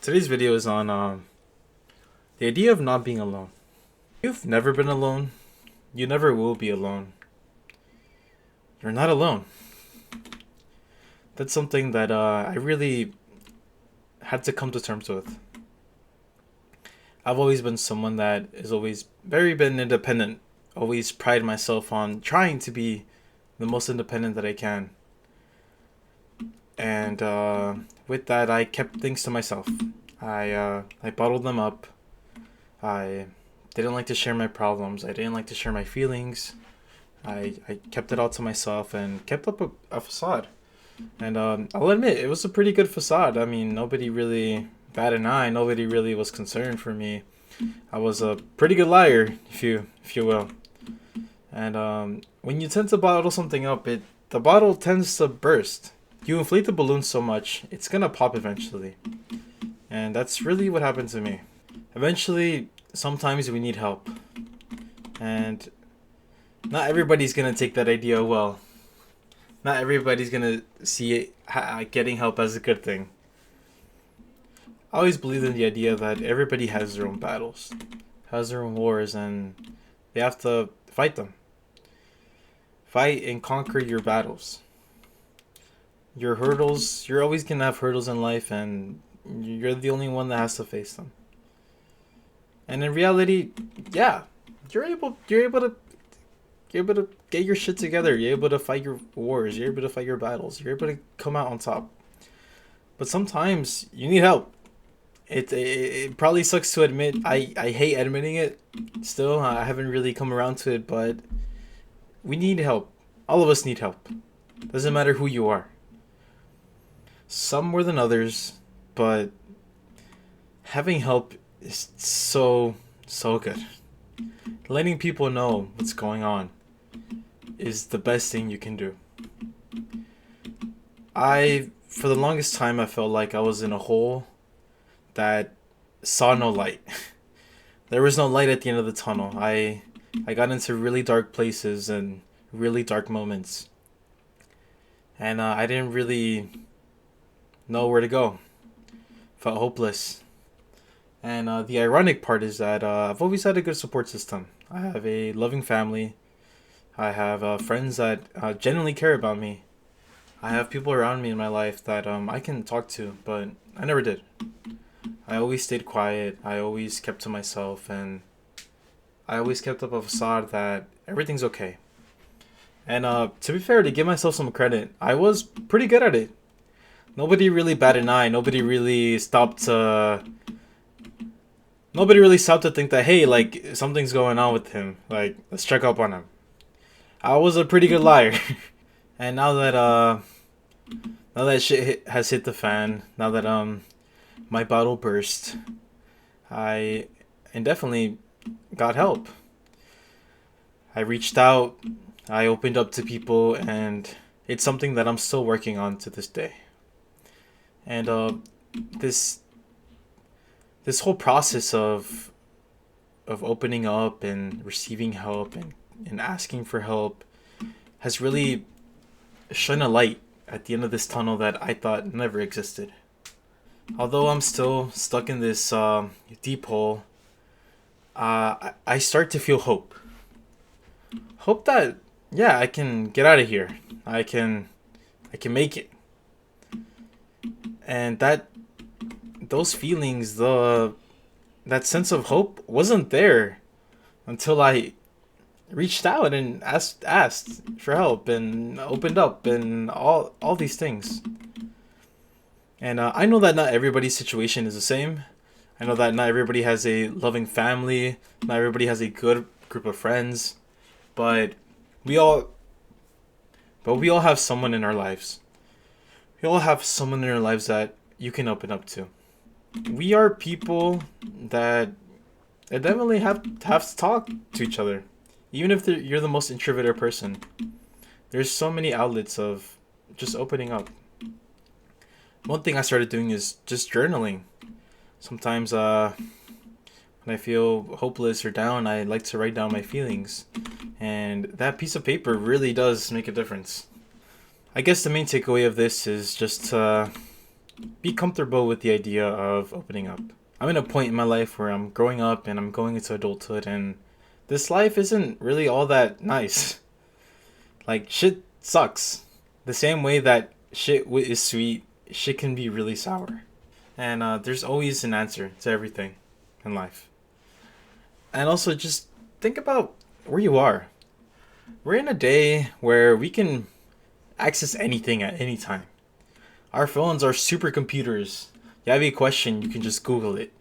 Today's video is on the idea of not being alone. You've never been alone. You never will be alone. You're not alone. That's something that I really had to come to terms with. I've always been someone that has always very been independent. Always pride myself on trying to be the most independent that I can. And with that, I kept things to myself. I bottled them up. I didn't like to share my problems. I didn't like to share my feelings. I kept it all to myself and kept up a facade. And I'll admit, it was a pretty good facade. I mean, nobody really batted an eye. Nobody really was concerned for me. I was a pretty good liar, if you will. And when you tend to bottle something up, the bottle tends to burst. You inflate the balloon so much, it's gonna pop eventually. And that's really what happened to me. Eventually, sometimes we need help. And not everybody's gonna take that idea well. Not everybody's gonna see getting help as a good thing. I always believed in the idea that everybody has their own battles, has their own wars, and they have to fight them. Fight and conquer your battles. Your hurdles, you're always gonna have hurdles in life, and you're the only one that has to face them. And in reality, yeah, you're able to get your shit together. You're able to fight your wars. You're able to fight your battles. You're able to come out on top. But sometimes you need help. It probably sucks to admit. I hate admitting it. Still, I haven't really come around to it, but we need help. All of us need help. Doesn't matter who you are. Some more than others, but having help is so good. Letting people know what's going on is the best thing you can do. For the longest time, I felt like I was in a hole that saw no light. There was no light at the end of the tunnel. I got into really dark places and really dark moments. And I didn't really know where to go. Felt hopeless. And the ironic part is that I've always had a good support system. I have a loving family. I have friends that genuinely care about me. I have people around me in my life that I can talk to, but I never did. I always stayed quiet. I always kept to myself, and I always kept up a facade that everything's okay. And to be fair, to give myself some credit, I was pretty good at it. Nobody really batted an eye. Nobody really stopped to think that, hey, like, something's going on with him. Like, let's check up on him. I was a pretty good liar. And now that has hit the fan, now that my bottle burst, I definitely got help. I reached out, I opened up to people, and it's something that I'm still working on to this day. And this this whole process of opening up and receiving help and asking for help has really shone a light at the end of this tunnel that I thought never existed. Although I'm still stuck in this deep hole, I start to feel hope. Hope that, yeah, I can get out of here. I can make it. And those feelings, that sense of hope wasn't there until I reached out and asked for help and opened up and all these things. And I know that not everybody's situation is the same. I know that not everybody has a loving family, not everybody has a good group of friends, but we all we all have someone in our lives. We all have someone in our lives that you can open up to. We are people that definitely have to talk to each other. Even if you're the most introverted person, there's so many outlets of just opening up. One thing I started doing is just journaling. Sometimes when I feel hopeless or down, I like to write down my feelings. And that piece of paper really does make a difference. I guess the main takeaway of this is just be comfortable with the idea of opening up. I'm in a point in my life where I'm growing up and I'm going into adulthood, and this life isn't really all that nice. Like, shit sucks. The same way that is sweet, shit can be really sour. And there's always an answer to everything in life. And also, just think about where you are. We're in a day where we can access anything at any time. Our phones are supercomputers. You have a question, you can just Google it.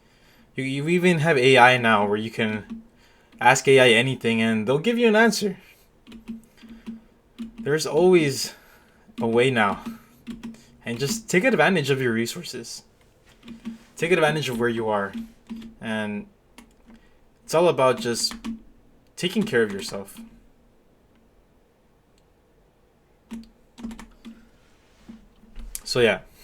You even have AI now where you can ask AI anything and they'll give you an answer. There's always a way now. And just take advantage of your resources. Take advantage of where you are. And it's all about just taking care of yourself. So yeah,